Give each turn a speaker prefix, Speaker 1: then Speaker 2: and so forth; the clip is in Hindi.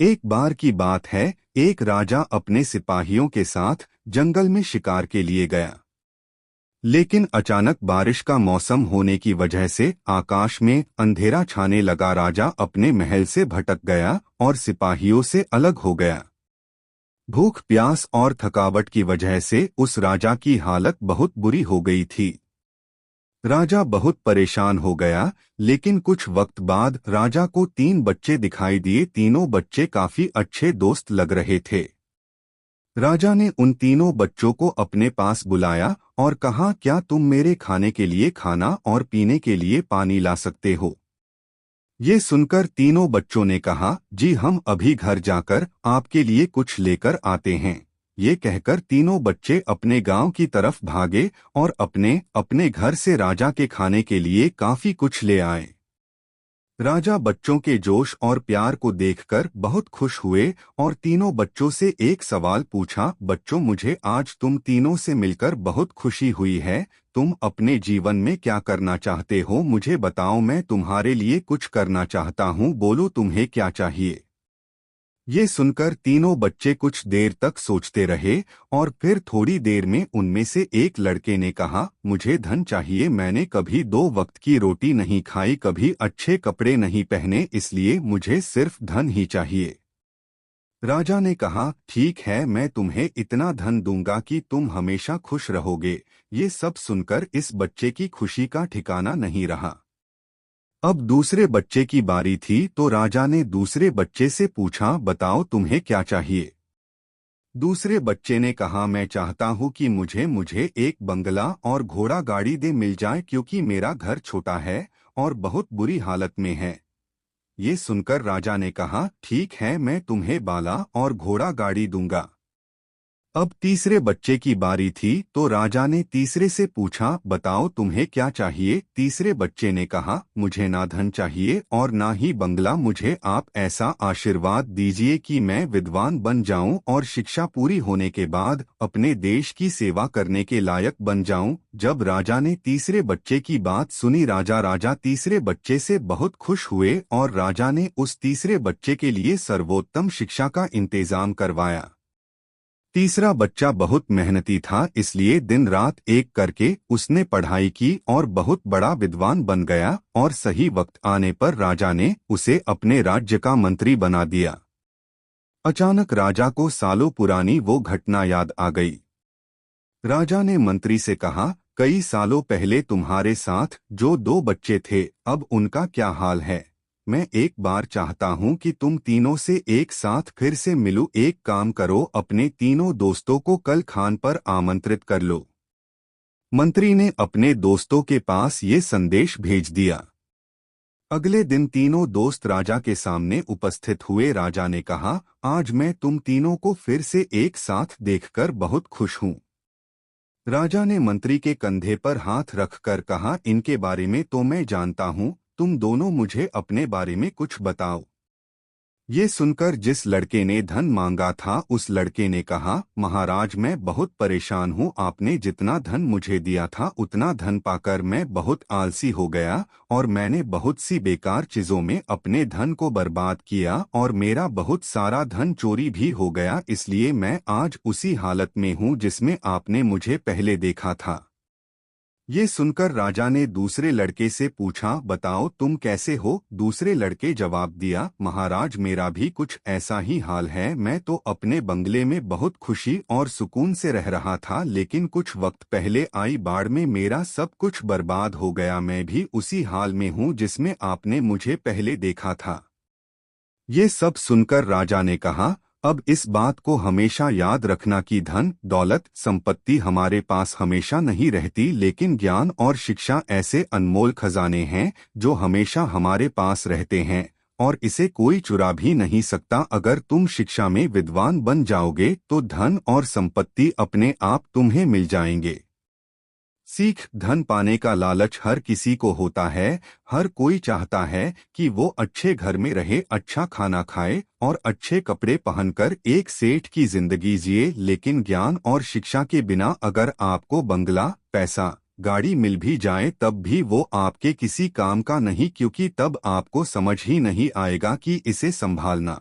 Speaker 1: एक बार की बात है, एक राजा अपने सिपाहियों के साथ जंगल में शिकार के लिए गया। लेकिन अचानक बारिश का मौसम होने की वजह से आकाश में अंधेरा छाने लगा। राजा अपने महल से भटक गया और सिपाहियों से अलग हो गया। भूख, प्यास और थकावट की वजह से उस राजा की हालत बहुत बुरी हो गई थी। राजा बहुत परेशान हो गया, लेकिन कुछ वक्त बाद राजा को 3 बच्चे दिखाई दिए। तीनों बच्चे काफी अच्छे दोस्त लग रहे थे। राजा ने उन तीनों बच्चों को अपने पास बुलाया और कहा, क्या तुम मेरे खाने के लिए खाना और पीने के लिए पानी ला सकते हो? ये सुनकर तीनों बच्चों ने कहा, जी हम अभी घर जाकर आपके लिए कुछ लेकर आते हैं। ये कहकर तीनों बच्चे अपने गांव की तरफ भागे और अपने अपने घर से राजा के खाने के लिए काफी कुछ ले आए। राजा बच्चों के जोश और प्यार को देखकर बहुत खुश हुए और तीनों बच्चों से एक सवाल पूछा, बच्चों मुझे आज तुम तीनों से मिलकर बहुत खुशी हुई है। तुम अपने जीवन में क्या करना चाहते हो मुझे बताओ, मैं तुम्हारे लिए कुछ करना चाहता हूँ, बोलो तुम्हें क्या चाहिए। ये सुनकर तीनों बच्चे कुछ देर तक सोचते रहे और फिर थोड़ी देर में उनमें से एक लड़के ने कहा, मुझे धन चाहिए। मैंने कभी 2 वक्त की रोटी नहीं खाई, कभी अच्छे कपड़े नहीं पहने, इसलिए मुझे सिर्फ धन ही चाहिए। राजा ने कहा, ठीक है, मैं तुम्हें इतना धन दूंगा कि तुम हमेशा खुश रहोगे। ये सब सुनकर इस बच्चे की खुशी का ठिकाना नहीं रहा। अब दूसरे बच्चे की बारी थी, तो राजा ने दूसरे बच्चे से पूछा, बताओ तुम्हें क्या चाहिए। दूसरे बच्चे ने कहा, मैं चाहता हूँ कि मुझे मुझे एक बंगला और घोड़ा गाड़ी दे मिल जाए, क्योंकि मेरा घर छोटा है और बहुत बुरी हालत में है। ये सुनकर राजा ने कहा, ठीक है, मैं तुम्हें बाला और घोड़ा गाड़ी दूंगा। अब तीसरे बच्चे की बारी थी, तो राजा ने तीसरे से पूछा, बताओ तुम्हें क्या चाहिए। तीसरे बच्चे ने कहा, मुझे ना धन चाहिए और ना ही बंगला, मुझे आप ऐसा आशीर्वाद दीजिए कि मैं विद्वान बन जाऊं और शिक्षा पूरी होने के बाद अपने देश की सेवा करने के लायक बन जाऊं। जब राजा ने तीसरे बच्चे की बात सुनी, राजा तीसरे बच्चे से बहुत खुश हुए और राजा ने उस तीसरे बच्चे के लिए सर्वोत्तम शिक्षा का इंतजाम करवाया। तीसरा बच्चा बहुत मेहनती था, इसलिए दिन रात एक करके उसने पढ़ाई की और बहुत बड़ा विद्वान बन गया और सही वक्त आने पर राजा ने उसे अपने राज्य का मंत्री बना दिया। अचानक राजा को सालों पुरानी वो घटना याद आ गई। राजा ने मंत्री से कहा, कई सालों पहले तुम्हारे साथ जो 2 बच्चे थे, अब उनका क्या हाल है? मैं एक बार चाहता हूं कि तुम तीनों से एक साथ फिर से मिलूं। एक काम करो, अपने तीनों दोस्तों को कल खान पर आमंत्रित कर लो। मंत्री ने अपने दोस्तों के पास ये संदेश भेज दिया। अगले दिन तीनों दोस्त राजा के सामने उपस्थित हुए। राजा ने कहा, आज मैं तुम तीनों को फिर से एक साथ देखकर बहुत खुश हूं। राजा ने मंत्री के कंधे पर हाथ रखकर कहा, इनके बारे में तो मैं जानता हूँ, तुम दोनों मुझे अपने बारे में कुछ बताओ। ये सुनकर जिस लड़के ने धन मांगा था, उस लड़के ने कहा, महाराज मैं बहुत परेशान हूँ। आपने जितना धन मुझे दिया था उतना धन पाकर मैं बहुत आलसी हो गया और मैंने बहुत सी बेकार चीजों में अपने धन को बर्बाद किया और मेरा बहुत सारा धन चोरी भी हो गया, इसलिए मैं आज उसी हालत में हूँ जिसमें आपने मुझे पहले देखा था। ये सुनकर राजा ने दूसरे लड़के से पूछा, बताओ तुम कैसे हो? दूसरे लड़के जवाब दिया, महाराज मेरा भी कुछ ऐसा ही हाल है। मैं तो अपने बंगले में बहुत खुशी और सुकून से रह रहा था, लेकिन कुछ वक्त पहले आई बाढ़ में मेरा सब कुछ बर्बाद हो गया। मैं भी उसी हाल में हूँ जिसमें आपने मुझे पहले देखा था। ये सब सुनकर राजा ने कहा, अब इस बात को हमेशा याद रखना कि धन, दौलत, संपत्ति हमारे पास हमेशा नहीं रहती, लेकिन ज्ञान और शिक्षा ऐसे अनमोल खजाने हैं जो हमेशा हमारे पास रहते हैं और इसे कोई चुरा भी नहीं सकता। अगर तुम शिक्षा में विद्वान बन जाओगे तो धन और संपत्ति अपने आप तुम्हें मिल जाएंगे। सीख, धन पाने का लालच हर किसी को होता है। हर कोई चाहता है कि वो अच्छे घर में रहे, अच्छा खाना खाए और अच्छे कपड़े पहनकर एक सेठ की जिंदगी जिए, लेकिन ज्ञान और शिक्षा के बिना अगर आपको बंगला, पैसा, गाड़ी मिल भी जाए तब भी वो आपके किसी काम का नहीं, क्योंकि तब आपको समझ ही नहीं आएगा कि इसे संभालना